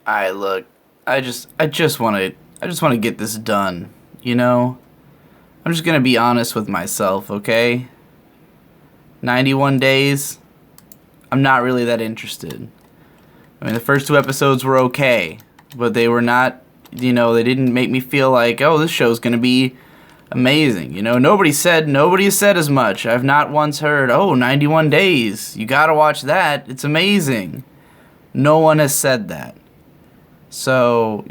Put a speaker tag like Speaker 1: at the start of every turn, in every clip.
Speaker 1: Look, I just want to get this done, you know? I'm just gonna be honest with myself, okay? 91 days, I'm not really that interested. I mean, the first two episodes were okay, but they were not, they didn't make me feel like, oh, this show's gonna be amazing. Nobody has said as much. I've not once heard, oh, 91 days, you gotta watch that, it's amazing. No one has said that. So,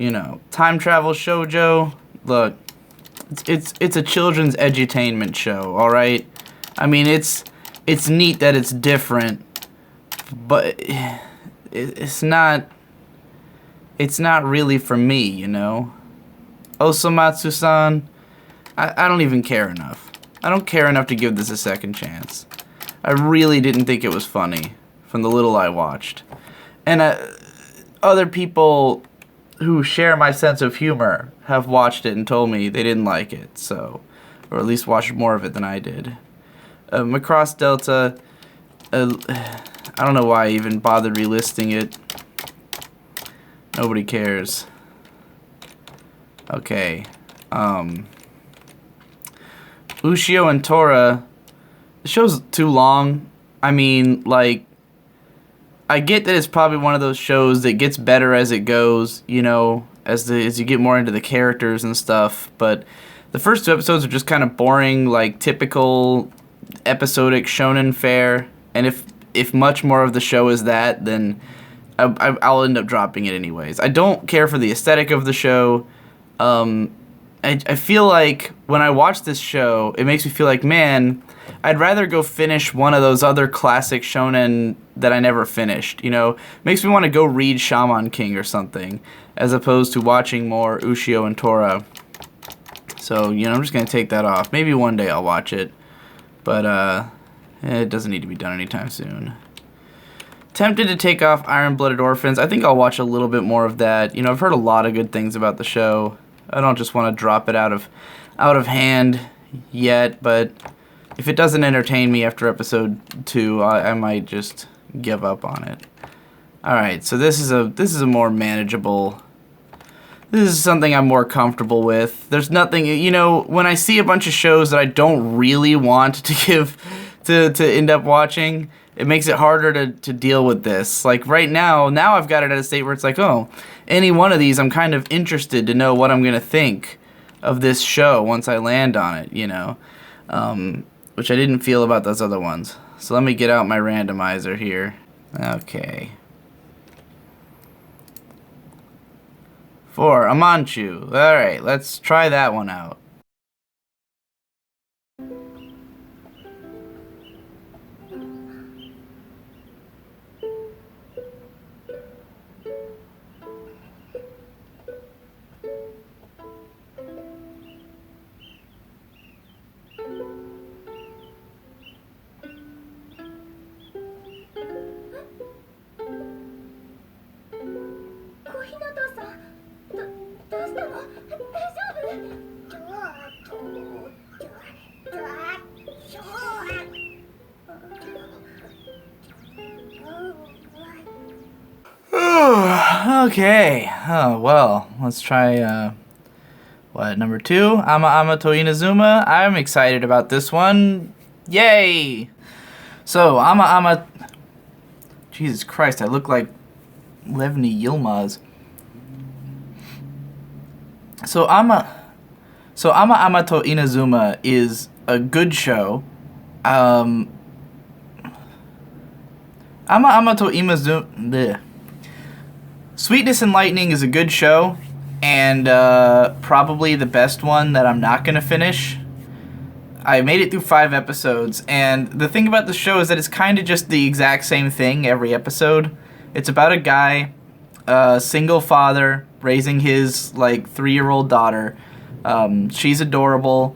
Speaker 1: time travel shoujo, look, it's a children's edutainment show, all right? I mean, it's neat that it's different, but it's not really for me, Osomatsu-san, I don't even care enough. I don't care enough to give this a second chance. I really didn't think it was funny from the little I watched. And other people who share my sense of humor have watched it and told me they didn't like it, so, or at least watched more of it than I did. Macross Delta, I don't know why I even bothered relisting it. Nobody cares. Okay. Ushio and Tora, the show's too long. I mean, like, I get that it's probably one of those shows that gets better as it goes, as you get more into the characters and stuff, but the first two episodes are just kind of boring, like typical episodic shonen fare, and if much more of the show is that, then I'll end up dropping it anyways. I don't care for the aesthetic of the show. I feel like when I watch this show, it makes me feel like, man, I'd rather go finish one of those other classic shonen that I never finished, Makes me want to go read Shaman King or something, as opposed to watching more Ushio and Tora. So, I'm just going to take that off. Maybe one day I'll watch it, but it doesn't need to be done anytime soon. Tempted to take off Iron-Blooded Orphans. I think I'll watch a little bit more of that. I've heard a lot of good things about the show. I don't just want to drop it out of hand yet, but if it doesn't entertain me after episode 2, I might just give up on it. All right, so this is a more manageable. This is something I'm more comfortable with. There's nothing, when I see a bunch of shows that I don't really want to end up watching, it makes it harder to deal with this. Like right now I've got it at a state where it's like, oh, any one of these I'm kind of interested to know what I'm going to think of this show once I land on it, which I didn't feel about those other ones. So let me get out my randomizer here. Okay. For Amanchu. Alright, let's try that one out. Okay. Oh, well, let's try, number 2? Ama to Inazuma. I'm excited about this one. Yay! So, Ama... Jesus Christ, I look like Levny Yilmaz. So, Ama to Inazuma is a good show. Ama to Inazuma... Sweetness and Lightning is a good show, and probably the best one that I'm not going to finish. I made it through 5 episodes, and the thing about the show is that it's kind of just the exact same thing every episode. It's about a guy, single father, raising his, 3-year-old daughter. She's adorable.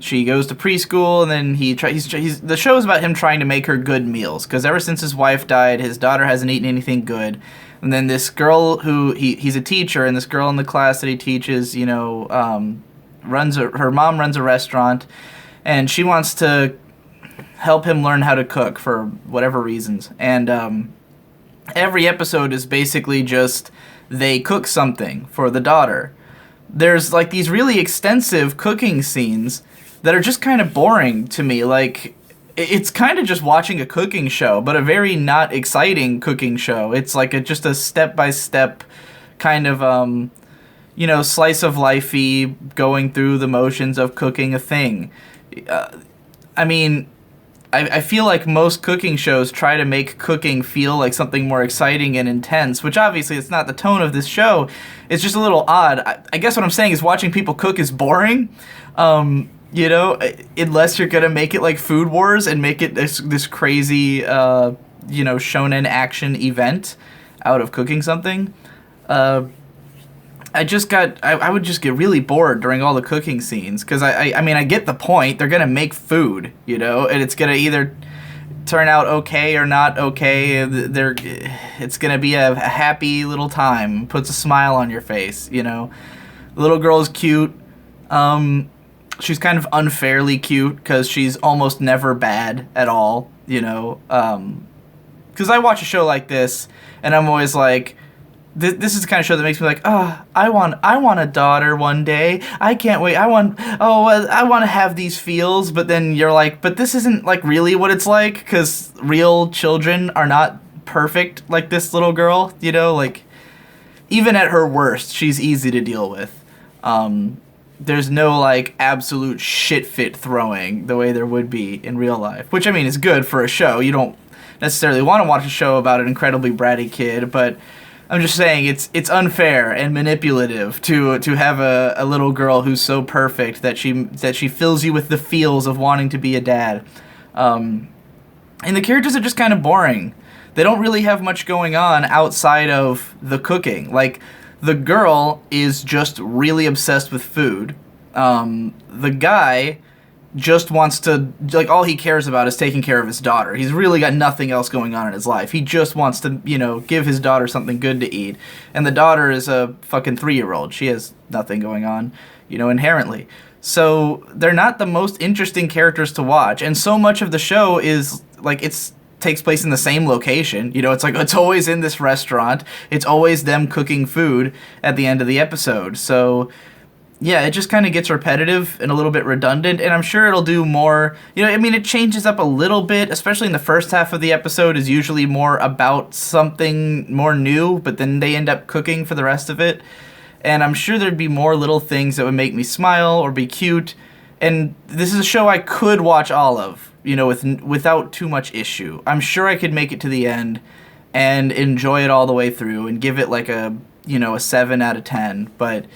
Speaker 1: She goes to preschool, and then the show is about him trying to make her good meals, because ever since his wife died, his daughter hasn't eaten anything good. And then this girl who, he's a teacher, and this girl in the class that he teaches, her mom runs a restaurant, and she wants to help him learn how to cook for whatever reasons. And every episode is basically just they cook something for the daughter. There's like these really extensive cooking scenes that are just kind of boring to me. Like, it's kind of just watching a cooking show, but a very not exciting cooking show. It's like just a step-by-step kind of, slice of life-y, going through the motions of cooking a thing. I feel like most cooking shows try to make cooking feel like something more exciting and intense, which obviously it's not the tone of this show. It's just a little odd. I guess what I'm saying is watching people cook is boring. Unless you're gonna make it like Food Wars and make it this crazy, shonen action event out of cooking something. I would just get really bored during all the cooking scenes, because I get the point. They're gonna make food, and it's gonna either turn out okay or not okay. It's gonna be a happy little time, puts a smile on your face. The little girl's cute. She's kind of unfairly cute because she's almost never bad at all, because I watch a show like this and I'm always like, this is the kind of show that makes me like, I want a daughter one day. I can't wait. I want to have these feels. But then you're like, but this isn't like really what it's like, because real children are not perfect like this little girl, like even at her worst, she's easy to deal with. There's no like absolute shit fit throwing the way there would be in real life, which is good for a show. You don't necessarily want to watch a show about an incredibly bratty kid, but I'm just saying it's unfair and manipulative to have a little girl who's so perfect that she fills you with the feels of wanting to be a dad. And the characters are just kind of boring. They don't really have much going on outside of the cooking. Like, the girl is just really obsessed with food. The guy just wants to, like, all he cares about is taking care of his daughter. He's really got nothing else going on in his life. He just wants to, give his daughter something good to eat. And the daughter is a fucking 3-year-old. She has nothing going on, inherently. So they're not the most interesting characters to watch. And so much of the show is, like, takes place in the same location. It's like, it's always in this restaurant. It's always them cooking food at the end of the episode. So yeah, it just kind of gets repetitive and a little bit redundant, and I'm sure it'll do more. It changes up a little bit, especially in the first half of the episode is usually more about something more new, but then they end up cooking for the rest of it. And I'm sure there'd be more little things that would make me smile or be cute. And this is a show I could watch all of, without too much issue. I'm sure I could make it to the end and enjoy it all the way through and give it like a 7 out of 10. But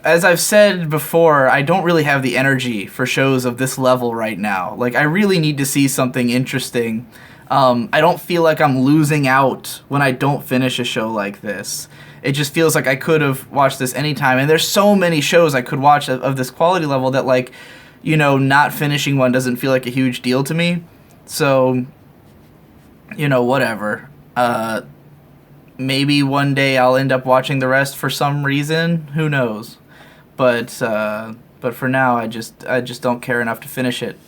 Speaker 1: as I've said before, I don't really have the energy for shows of this level right now. Like, I really need to see something interesting. I don't feel like I'm losing out when I don't finish a show like this. It just feels like I could have watched this anytime. And there's so many shows I could watch of this quality level that, like, not finishing one doesn't feel like a huge deal to me. So, whatever. Maybe one day I'll end up watching the rest for some reason. Who knows? But for now, I just don't care enough to finish it.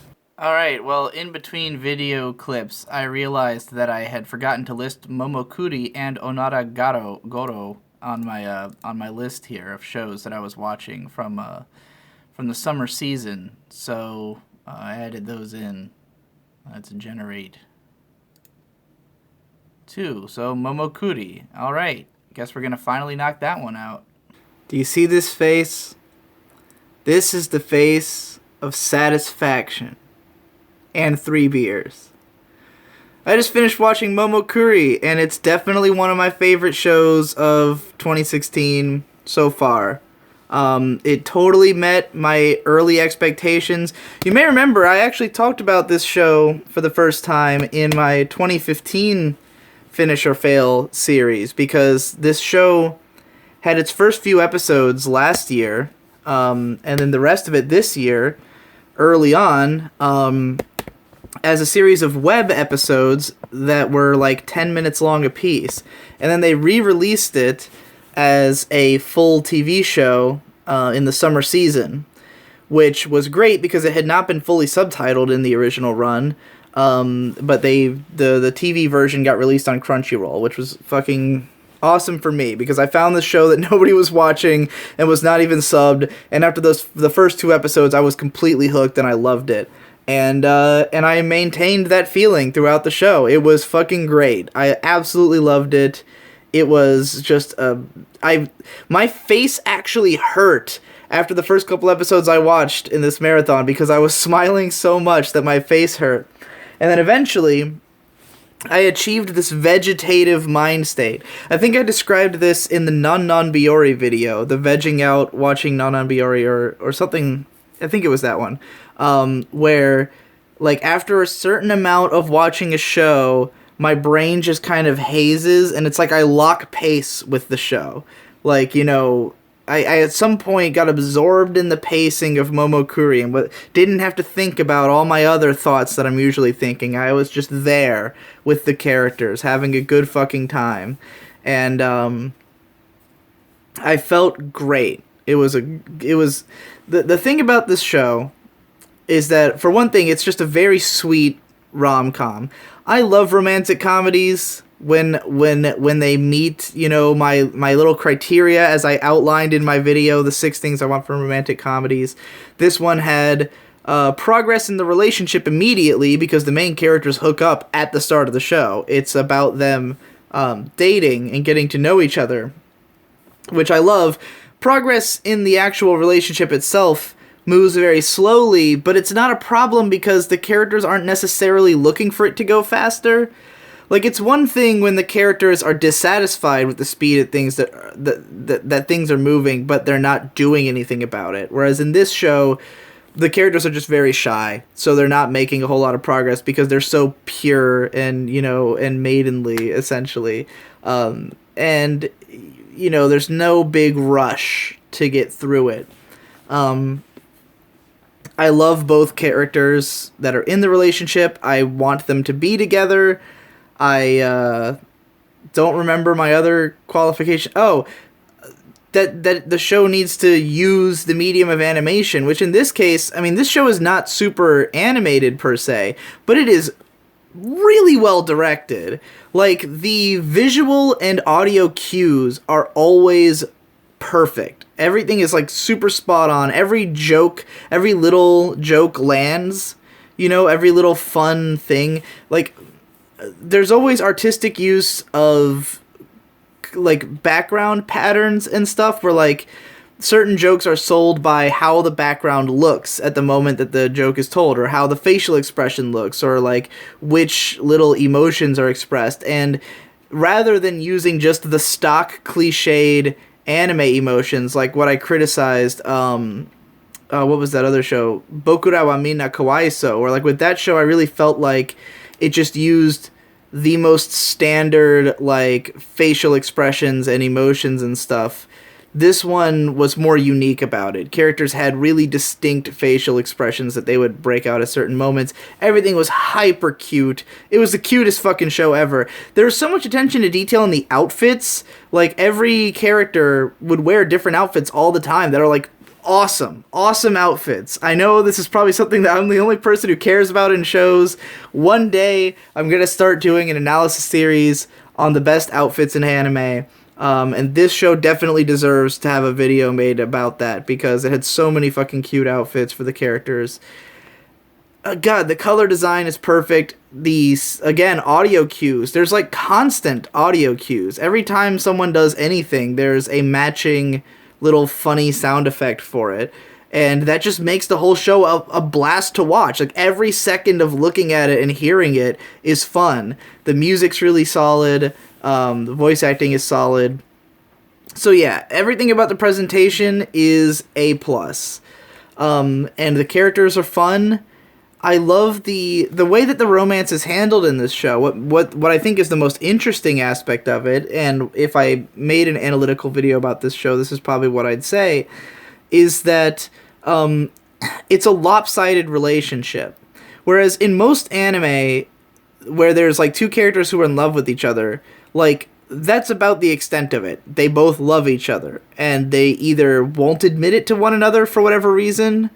Speaker 1: Alright, well, in between video clips, I realized that I had forgotten to list Momokuri and Gorou on my list here of shows that I was watching from the summer season. So I added those in. Let's generate 2. So Momokuri. Alright, guess we're gonna finally knock that one out. Do you see this face? This is the face of satisfaction. And 3 beers. I just finished watching Momokuri, and it's definitely one of my favorite shows of 2016 so far. It totally met my early expectations. You may remember I actually talked about this show for the first time in my 2015 Finish or Fail series, because this show had its first few episodes last year, and then the rest of it this year, early on, as a series of web episodes that were like 10 minutes long apiece. And then they re-released it as a full TV show in the summer season, which was great because it had not been fully subtitled in the original run. But the TV version got released on Crunchyroll, which was fucking
Speaker 2: awesome for me, because I found this show that nobody was watching and was not even subbed, and after the first 2 episodes, I was completely hooked and I loved it. And I maintained that feeling throughout the show. It was fucking great. I absolutely loved it. It was just my face actually hurt after the first couple episodes I watched in this marathon, because I was smiling so much that my face hurt. And then eventually, I achieved this vegetative mind state. I think I described this in the Non-Non-Biori video, the vegging out watching Non-Non-Biori or something. I think it was that one. Where, like, after a certain amount of watching a show, my brain just kind of hazes, and it's like I lock pace with the show. Like, you know, I at some point got absorbed in the pacing of Momokuri and didn't have to think about all my other thoughts that I'm usually thinking. I was just there with the characters, having a good fucking time. And I felt great. The thing about this show is that, for one thing, it's just a very sweet rom-com. I love romantic comedies when they meet, you know, my little criteria as I outlined in my video, the 6 things I want from romantic comedies. This one had progress in the relationship immediately because the main characters hook up at the start of the show. It's about them dating and getting to know each other, which I love. Progress in the actual relationship itself moves very slowly, but it's not a problem because the characters aren't necessarily looking for it to go faster. Like, it's one thing when the characters are dissatisfied with the speed at things that things are moving, but they're not doing anything about it. Whereas in this show, the characters are just very shy, so they're not making a whole lot of progress because they're so pure and, you know, and maidenly, essentially. And, you know, there's no big rush to get through it. I love both characters that are in the relationship. I want them to be together. I don't remember my other qualification. Oh, that the show needs to use the medium of animation, which in this case, I mean, this show is not super animated per se, but it is really well directed. Like, the visual and audio cues are always perfect. Everything is, like, super spot on. Every little joke lands, you know, every little fun thing. Like, there's always artistic use of, like, background patterns and stuff where, like, certain jokes are sold by how the background looks at the moment that the joke is told, or how the facial expression looks, or, like, which little emotions are expressed. And rather than using just the stock cliched anime emotions, like what I criticized, what was that other show? Bokura wa minna kawaiso, or, like, with that show, I really felt like it just used the most standard, like, facial expressions and emotions and stuff. This one was more unique about it. Characters had really distinct facial expressions that they would break out at certain moments. Everything was hyper cute. It was the cutest fucking show ever. There was so much attention to detail in the outfits. Like, every character would wear different outfits all the time that are, like, awesome outfits. I know this is probably something that I'm the only person who cares about in shows. One day, I'm gonna start doing an analysis series on the best outfits in anime. And this show definitely deserves to have a video made about that, because it had so many fucking cute outfits for the characters. God, the color design is perfect. These, again, audio cues. There's, like, constant audio cues. Every time someone does anything, there's a matching little funny sound effect for it. And that just makes the whole show a blast to watch. Like, every second of looking at it and hearing it is fun. The music's really solid. The voice acting is solid. So yeah, everything about the presentation is A+. And the characters are fun. I love the way that the romance is handled in this show. What I think is the most interesting aspect of it, and if I made an analytical video about this show, this is probably what I'd say, is that it's a lopsided relationship. Whereas in most anime, where there's, like, 2 characters who are in love with each other, like, that's about the extent of it. They both love each other, and they either won't admit it to one another for whatever reason,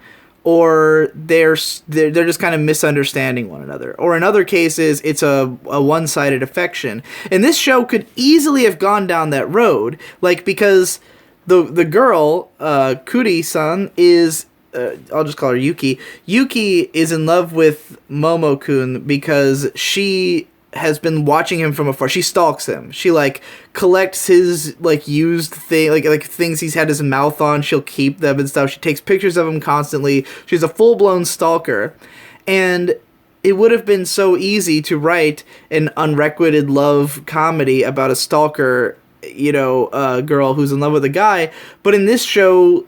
Speaker 2: or they're just kind of misunderstanding one another. Or in other cases, it's a one-sided affection. And this show could easily have gone down that road, like, because the girl, Kuri-san, is, I'll just call her Yuki. Yuki is in love with Momokun because she has been watching him from afar. She stalks him. She, like, collects his, like, used thing, like things he's had his mouth on. She'll keep them and stuff. She takes pictures of him constantly. She's a full-blown stalker. And it would have been so easy to write an unrequited love comedy about a stalker, girl who's in love with a guy. But in this show,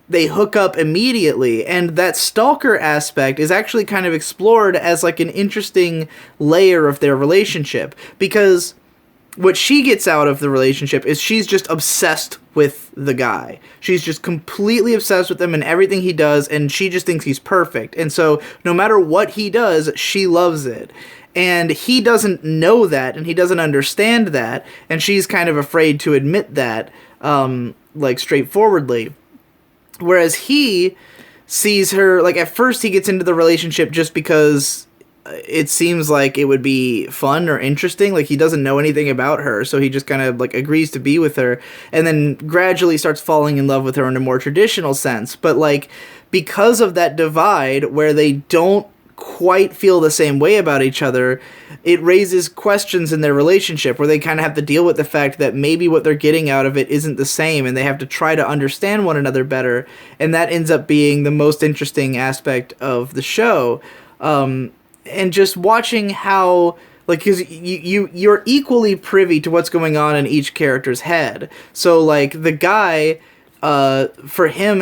Speaker 2: they hook up immediately, and that stalker aspect is actually kind of explored as, like, an interesting layer of their relationship, because what she gets out of the relationship is she's just obsessed with the guy. She's just completely obsessed with him and everything he does, and she just thinks he's perfect. And so no matter what he does, she loves it. And he doesn't know that, and he doesn't understand that, and she's kind of afraid to admit that, like, straightforwardly. Whereas he sees her, like, at first he gets into the relationship just because it seems like it would be fun or interesting. Like, he doesn't know anything about her, so he just kind of, like, agrees to be with her, and then gradually starts falling in love with her in a more traditional sense. But, like, because of that divide where they don't quite feel the same way about each other, it raises questions in their relationship where they kind of have to deal with the fact that maybe what they're getting out of it isn't the same, and they have to try to understand one another better, and that ends up being the most interesting aspect of the show. And just watching how, like, because you're equally privy to what's going on in each character's head. So, like, the guy, for him,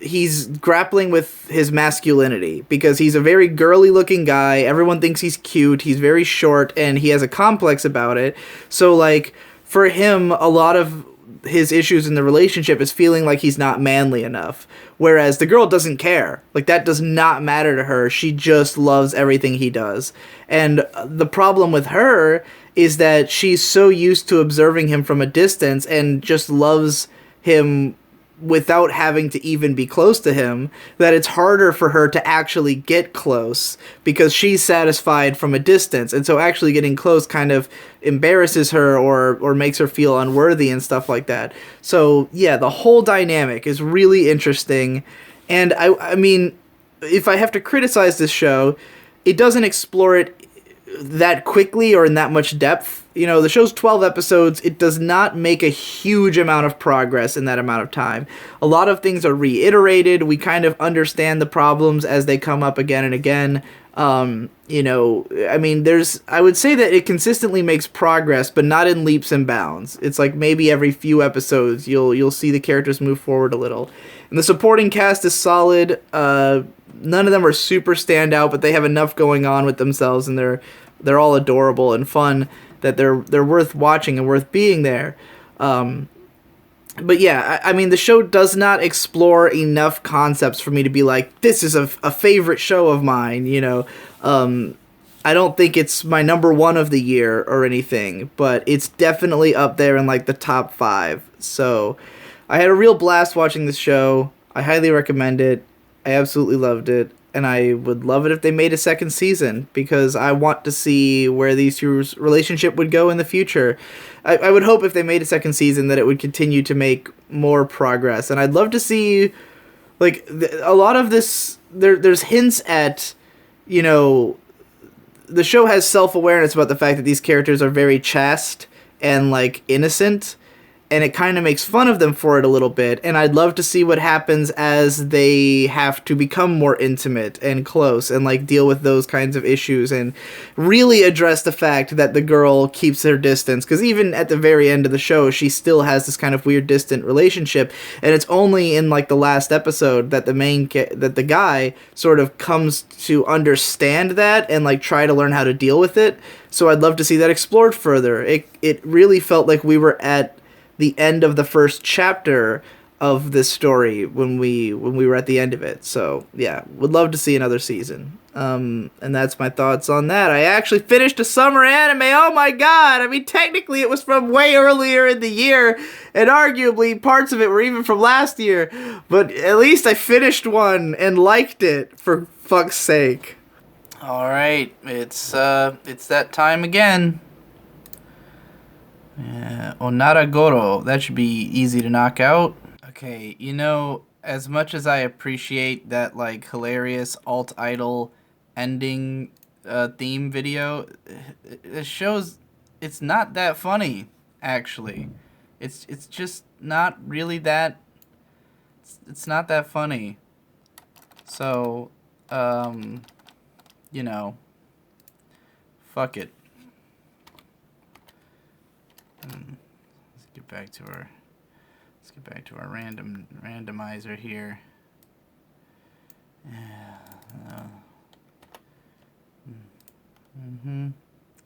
Speaker 2: he's grappling with his masculinity because he's a very girly looking guy. Everyone thinks he's cute. He's very short, and he has a complex about it. So, like, for him, a lot of his issues in the relationship is feeling like he's not manly enough. Whereas the girl doesn't care. Like, that does not matter to her. She just loves everything he does. And the problem with her is that she's so used to observing him from a distance and just loves him without having to even be close to him, that it's harder for her to actually get close because she's satisfied from a distance. And so actually getting close kind of embarrasses her or makes her feel unworthy and stuff like that. So yeah, the whole dynamic is really interesting. And I mean, if I have to criticize this show, it doesn't explore it that quickly or in that much depth. The show's 12 episodes. It does not make a huge amount of progress in that amount of time. A lot of things are reiterated. We kind of understand the problems as they come up again and again. I mean, I would say that it consistently makes progress, but not in leaps and bounds. It's like maybe every few episodes you'll see the characters move forward a little. And the supporting cast is solid. None of them are super standout, but they have enough going on with themselves, and they're all adorable and fun that they're worth watching and worth being there. But yeah, I mean, the show does not explore enough concepts for me to be like, this is a favorite show of mine, I don't think it's my number one of the year or anything, but it's definitely up there in, like, the top 5. So I had a real blast watching this show. I highly recommend it. I absolutely loved it. And I would love it if they made a second season, because I want to see where these two's relationship would go in the future. I would hope if they made a second season that it would continue to make more progress. And I'd love to see, like, a lot of this, there's hints at, the show has self-awareness about the fact that these characters are very chaste and, like, innocent. And it kind of makes fun of them for it a little bit. And I'd love to see what happens as they have to become more intimate and close and, like, deal with those kinds of issues and really address the fact that the girl keeps her distance. Because even at the very end of the show, she still has this kind of weird distant relationship. And it's only in, like, the last episode that that the guy sort of comes to understand that and, like, try to learn how to deal with it. So I'd love to see that explored further. It really felt like we were at the end of the first chapter of this story when we were at the end of it. So yeah, would love to see another season. And that's my thoughts on that. I actually finished a summer anime. Oh my god! I mean, technically it was from way earlier in the year, and arguably parts of it were even from last year. But at least I finished one and liked it, for fuck's sake.
Speaker 1: All right, it's that time again. Onarao. That should be easy to knock out. Okay, as much as I appreciate that, like, hilarious alt-idol ending theme video, it shows it's not that funny, actually. It's just not really that... It's not that funny. So, fuck it. Let's get back to our randomizer here.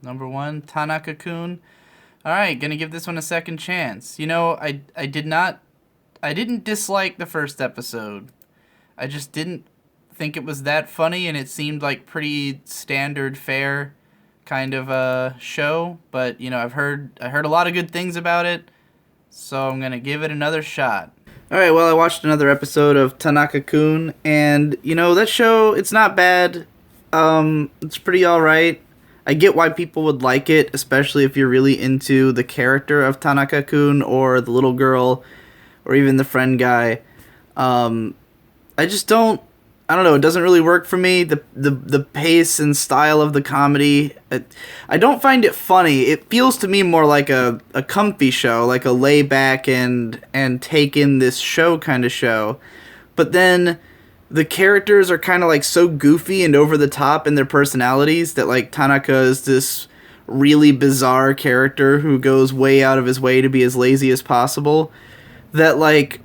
Speaker 1: Number 1, Tanaka-kun. All right, gonna give this one a second chance. I didn't dislike the first episode. I just didn't think it was that funny, and it seemed like pretty standard fare kind of a show. But I heard a lot of good things about it, so I'm gonna give it another shot.
Speaker 2: All right, well, I watched another episode of Tanaka-kun, and that show, it's not bad. It's pretty all right. I get why people would like it, especially if you're really into the character of Tanaka-kun or the little girl or even the friend guy. I just don't know, it doesn't really work for me. The pace and style of the comedy, I don't find it funny. It feels to me more like a comfy show, like a lay back and take in this show kind of show. But then the characters are kind of like so goofy and over the top in their personalities that, like, Tanaka is this really bizarre character who goes way out of his way to be as lazy as possible, that, like,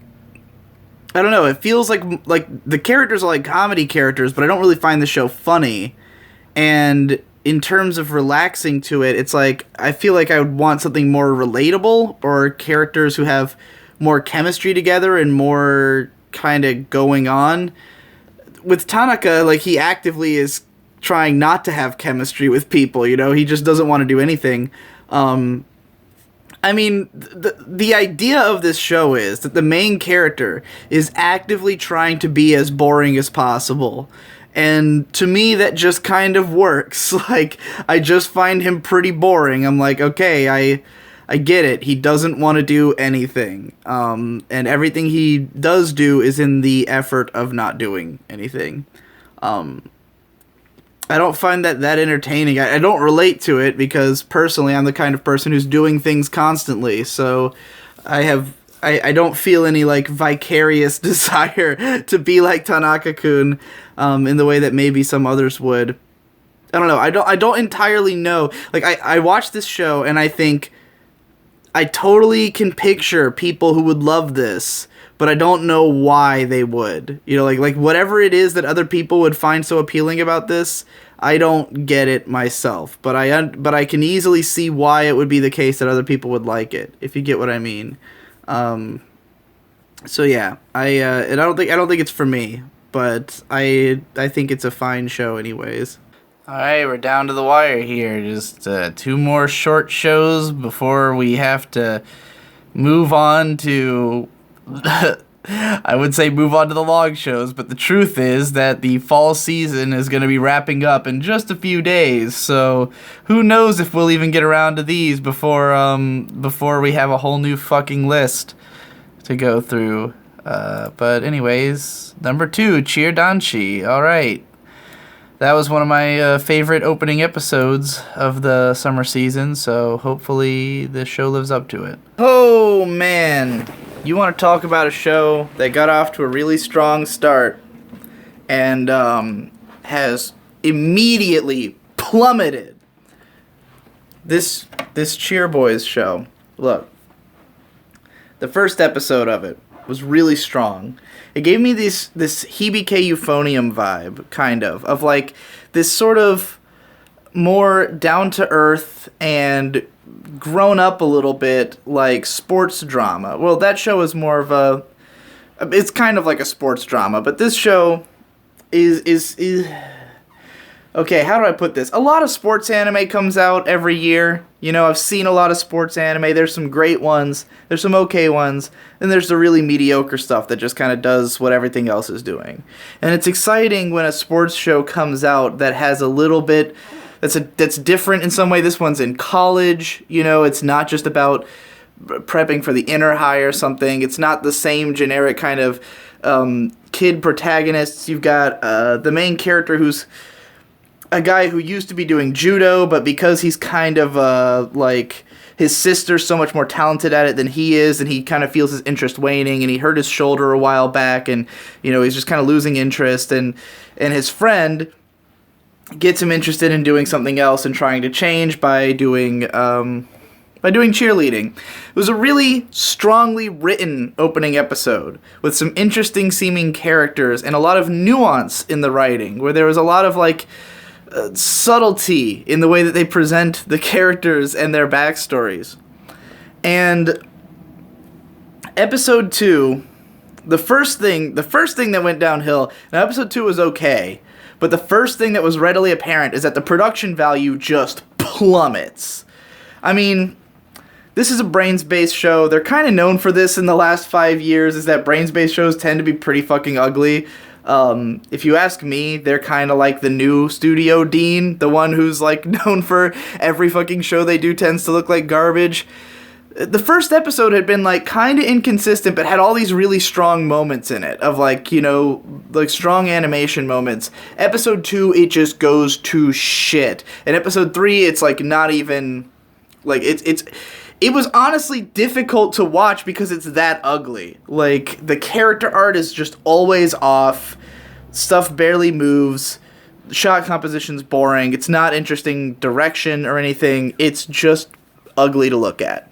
Speaker 2: I don't know, it feels like the characters are like comedy characters, but I don't really find the show funny. And in terms of relaxing to it, it's like, I feel like I would want something more relatable, or characters who have more chemistry together and more kind of going on. With Tanaka, like, he actively is trying not to have chemistry with people, he just doesn't want to do anything. I mean, the idea of this show is that the main character is actively trying to be as boring as possible. And to me, that just kind of works. Like, I just find him pretty boring. I'm like, okay, I get it. He doesn't want to do anything. And everything he does do is in the effort of not doing anything. I don't find that entertaining. I don't relate to it because personally I'm the kind of person who's doing things constantly. So I don't feel any, like, vicarious desire to be like Tanaka-kun in the way that maybe some others would. I don't know. I don't entirely know. Like, I watch this show and I think I totally can picture people who would love this, but I don't know why they would. Like whatever it is that other people would find so appealing about this, I don't get it myself. But I can easily see why it would be the case that other people would like it, if you get what I mean. So yeah, I don't think it's for me, but I think it's a fine show anyways.
Speaker 1: All right, we're down to the wire here. Just 2 more short shows before we have to move on to... I would say move on to the long shows, but the truth is that the fall season is going to be wrapping up in just a few days. So who knows if we'll even get around to these before we have a whole new fucking list to go through. But anyways, number 2, Chiedanshi. All right. That was one of my favorite opening episodes of the summer season, so hopefully this show lives up to it.
Speaker 2: Oh, man. You want to talk about a show that got off to a really strong start and has immediately plummeted. This Cheer Boys show. Look, the first episode of it was really strong. It gave me this Hibike Euphonium vibe, kind of like this sort of more down-to-earth and grown up a little bit, like, sports drama. Well, that show is more of a, It's kind of like a sports drama, but this show is okay, how do I put this? A lot of sports anime comes out every year. You know, I've seen a lot of sports anime. There's some great ones. There's some okay ones. And there's the really mediocre stuff that just kind of does what everything else is doing. And it's exciting when a sports show comes out that has a little bit that's different in some way. This one's in college. You know, it's not just about prepping for the inner high or something. It's not the same generic kind of kid protagonists. You've got the main character who's a guy who used to be doing judo, but because he's kind of like his sister's so much more talented at it than he is, and he kind of feels his interest waning, and he hurt his shoulder a while back, and you know, he's just kind of losing interest, and his friend gets him interested in doing something else and trying to change by doing cheerleading. It was a really strongly written opening episode with some interesting seeming characters and a lot of nuance in the writing, where there was a lot of like subtlety in the way that they present the characters and their backstories. And episode 2, the first thing that went downhill, now episode 2 was okay, but the first thing that was readily apparent is that the production value just plummets. I mean, this is a brains-based show. They're kind of known for this in the last 5 years, is that brains-based shows tend to be pretty fucking ugly. If you ask me, they're kind of like the new Studio Dean, the one who's like known for every fucking show they do tends to look like garbage. The first episode had been like kind of inconsistent, but had all these really strong moments in it of like, you know, like strong animation moments. Episode 2, it just goes to shit. And episode 3, it's like not even like it was honestly difficult to watch because it's that ugly. Like, the character art is just always off. Stuff barely moves. Shot composition's boring. It's not interesting direction or anything. It's just ugly to look at.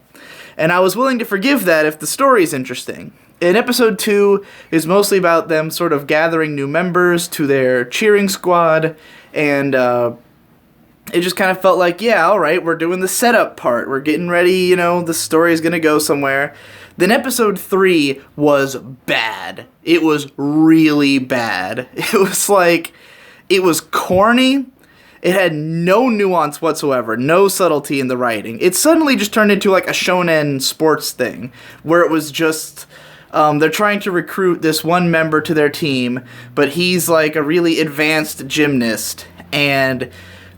Speaker 2: And I was willing to forgive that if the story's interesting. And episode 2 is mostly about them sort of gathering new members to their cheering squad, and it just kind of felt like, yeah, all right, we're doing the setup part. We're getting ready, you know, the story's going to go somewhere. Then episode 3 was bad. It was really bad. It was like, it was corny. It had no nuance whatsoever, no subtlety in the writing. It suddenly just turned into like a shonen sports thing, where it was just, they're trying to recruit this one member to their team, but he's like a really advanced gymnast, and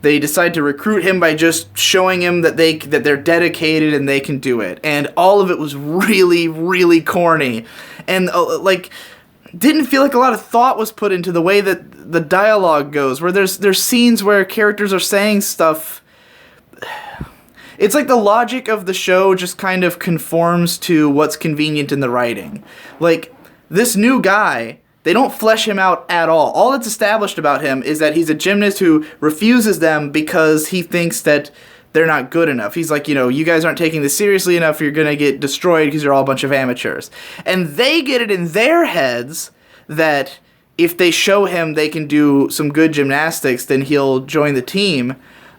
Speaker 2: they decide to recruit him by just showing him that they're dedicated and they can do it. And all of it was really, really corny. And like, didn't feel like a lot of thought was put into the way that the dialogue goes, where there's scenes where characters are saying stuff. It's like the logic of the show just kind of conforms to what's convenient in the writing. Like, this new guy, they don't flesh him out at all. All that's established about him is that he's a gymnast who refuses them because he thinks that they're not good enough. He's like, you know, you guys aren't taking this seriously enough, you're gonna get destroyed because you're all a bunch of amateurs. And they get it in their heads that if they show him they can do some good gymnastics, then he'll join the team.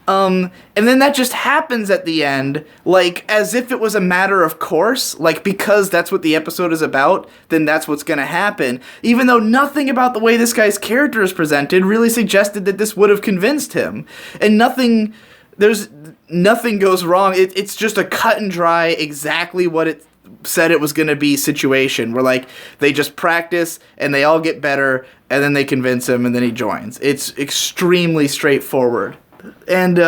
Speaker 2: And then that just happens at the end, like, as if it was a matter of course, like, because that's what the episode is about, then that's what's gonna happen, even though nothing about the way this guy's character is presented really suggested that this would have convinced him. And nothing goes wrong. It's just a cut and dry, exactly what it said it was gonna be situation, where, like, they just practice, and they all get better, and then they convince him, and then he joins. It's extremely straightforward. And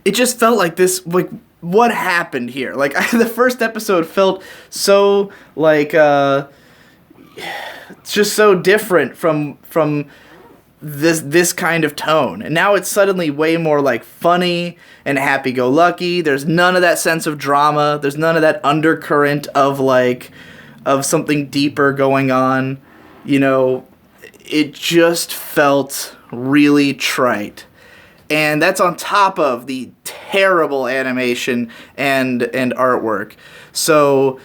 Speaker 2: it just felt like this, like, what happened here? Like, the first episode felt so, like, just so different from this kind of tone. And now it's suddenly way more, like, funny and happy-go-lucky. There's none of that sense of drama. There's none of that undercurrent of, like, of something deeper going on. You know, it just felt really trite. And that's on top of the terrible animation and artwork. So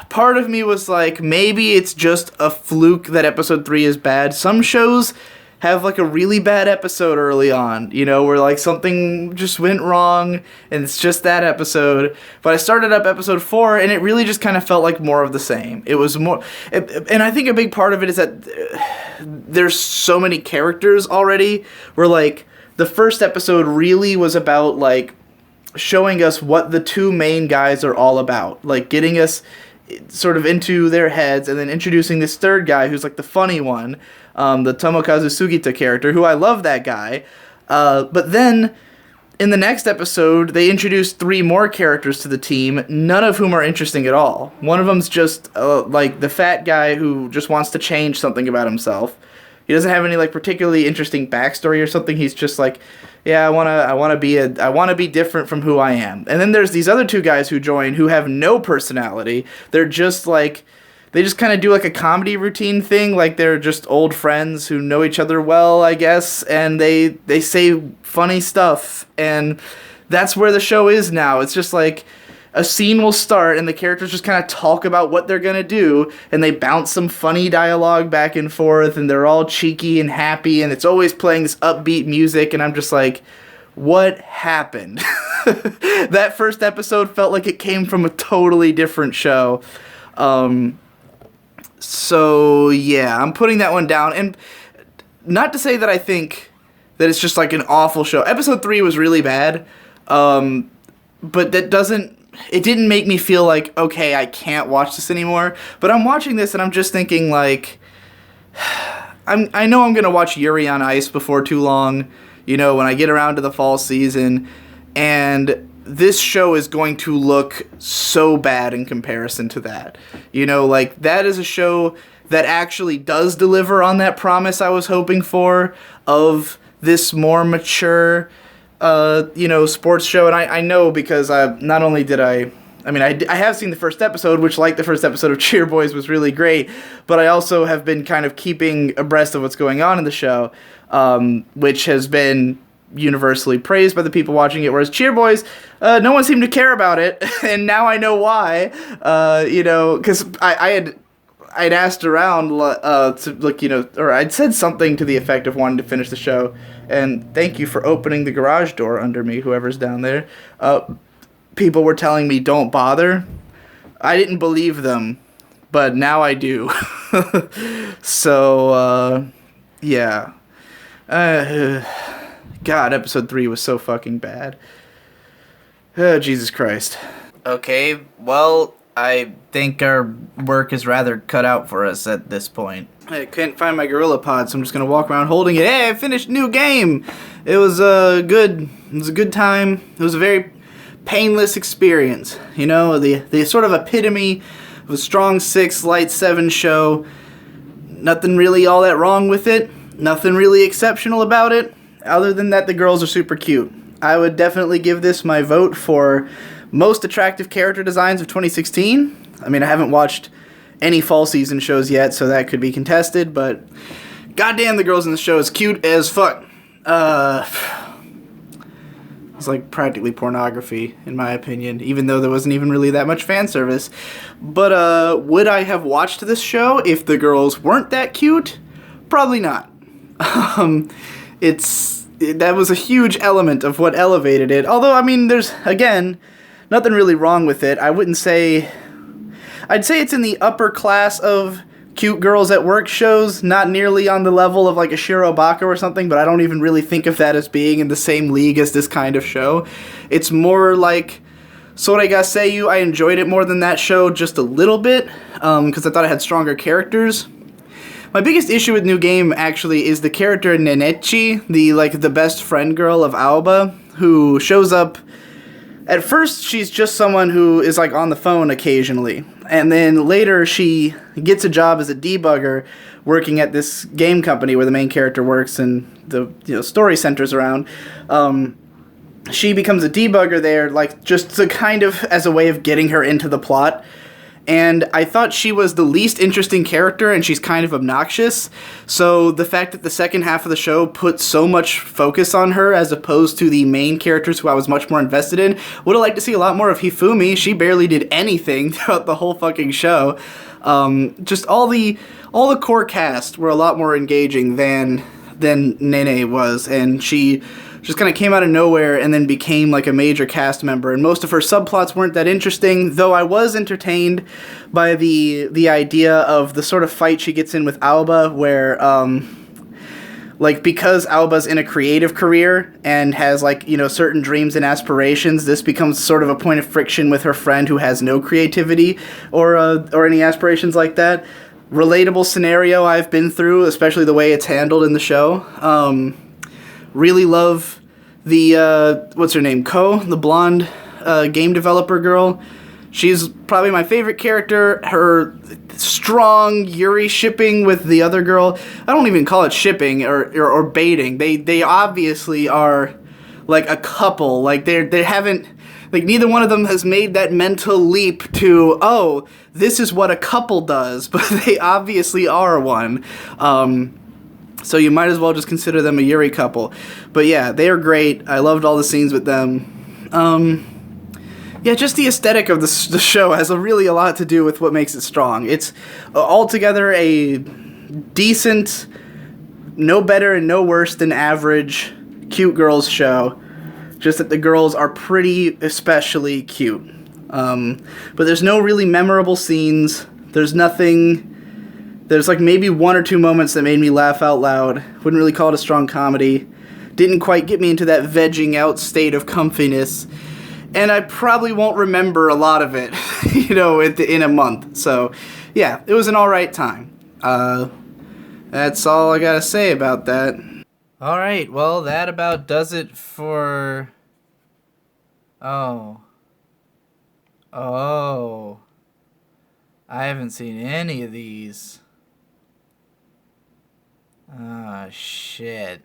Speaker 2: part of me was like, maybe it's just a fluke that episode 3 is bad. Some shows have like a really bad episode early on, you know, where like something just went wrong and it's just that episode. But I started up episode 4 and it really just kind of felt like more of the same. It was more, and I think a big part of it is that there's so many characters already, where like the first episode really was about like showing us what the two main guys are all about, like getting us sort of into their heads, and then introducing this third guy who's like the funny one, the Tomokazu Sugita character, who I love that guy. But then in the next episode, they introduced 3 more characters to the team, none of whom are interesting at all. One of them's just like the fat guy who just wants to change something about himself. He doesn't have any like particularly interesting backstory or something. He's just like, yeah, I want to be different from who I am. And then there's these other 2 guys who join who have no personality. They're just like, they just kind of do like a comedy routine thing, like they're just old friends who know each other well, I guess, and they say funny stuff, and that's where the show is now. It's just like a scene will start and the characters just kind of talk about what they're gonna do, and they bounce some funny dialogue back and forth, and they're all cheeky and happy, and it's always playing this upbeat music, and I'm just like, what happened? That first episode felt like it came from a totally different show. So yeah, I'm putting that one down, and not to say that I think that it's just like an awful show. Episode 3 was really bad, but it didn't make me feel like, okay, I can't watch this anymore. But I'm watching this and I'm just thinking like, I know I'm gonna watch Yuri on Ice before too long, you know, when I get around to the fall season, and this show is going to look so bad in comparison to that. You know, like, that is a show that actually does deliver on that promise I was hoping for of this more mature, sports show. And I know because not only did I have seen the first episode, which, like the first episode of Cheer Boys, was really great, but I also have been kind of keeping abreast of what's going on in the show, which has been universally praised by the people watching it, whereas Cheer Boys, no one seemed to care about it, and now I know why, because I'd asked around to look, or I'd said something to the effect of wanting to finish the show, and thank you for opening the garage door under me, whoever's down there. People were telling me don't bother. I didn't believe them, but now I do. So, yeah. God, episode 3 was so fucking bad. Jesus Christ. Okay, well, I think our work is rather cut out for us at this point. I can't find my Gorilla Pod, so I'm just gonna walk around holding it. Hey, I finished a new game! It was good. It was a good time. It was a very painless experience. You know, the sort of epitome of a strong 6, light 7 show. Nothing really all that wrong with it. Nothing really exceptional about it. Other than that, the girls are super cute. I would definitely give this my vote for most attractive character designs of 2016. I mean, I haven't watched any fall season shows yet, so that could be contested, but goddamn, the girls in the show is cute as fuck. It's like practically pornography, in my opinion, even though there wasn't even really that much fan service. But would I have watched this show if the girls weren't that cute? Probably not. That was a huge element of what elevated it. Although, I mean, there's, again, nothing really wrong with it. I'd say it's in the upper class of cute girls at work shows, not nearly on the level of like a Shirobako or something, but I don't even really think of that as being in the same league as this kind of show. It's more like Soregaseyu. I enjoyed it more than that show just a little bit, because I thought it had stronger characters. My biggest issue with New Game, actually, is the character Nenechi, the best friend girl of Aoba, who shows up. At first, she's just someone who is, like, on the phone occasionally. And then later, she gets a job as a debugger working at this game company where the main character works and the story centers around. She becomes a debugger there, like, just to kind of as a way of getting her into the plot. And I thought she was the least interesting character, and she's kind of obnoxious. So the fact that the second half of the show put so much focus on her as opposed to the main characters who I was much more invested in, would have liked to see a lot more of Hifumi. She barely did anything throughout the whole fucking show. Just all the core cast were a lot more engaging than than Nene was, and she just kind of came out of nowhere and then became like a major cast member. And most of her subplots weren't that interesting, though I was entertained by the idea of the sort of fight she gets in with Aoba, where like, because Aoba's in a creative career and has, like, you know, certain dreams and aspirations, this becomes sort of a point of friction with her friend who has no creativity or any aspirations like that. Relatable scenario I've been through, especially the way it's handled in the show. Really love the, what's her name, Ko, the blonde game developer girl. She's probably my favorite character. Her strong Yuri shipping with the other girl. I don't even call it shipping or baiting. They obviously are like a couple. Like they haven't, like, neither one of them has made that mental leap to, oh, this is what a couple does, but they obviously are one. So you might as well just consider them a Yuri couple. But yeah, they are great. I loved all the scenes with them. Yeah, just the aesthetic of the show has really a lot to do with what makes it strong. It's altogether a decent, no better and no worse than average cute girls show. Just that the girls are pretty especially cute. But there's no really memorable scenes. There's nothing... There's like maybe one or two moments that made me laugh out loud. Wouldn't really call it a strong comedy. Didn't quite get me into that vegging out state of comfiness. And I probably won't remember a lot of it, you know, in a month. So, yeah, it was an alright time. That's all I gotta say about that.
Speaker 1: Alright, well, that about does it for... Oh. I haven't seen any of these. Ah, shit.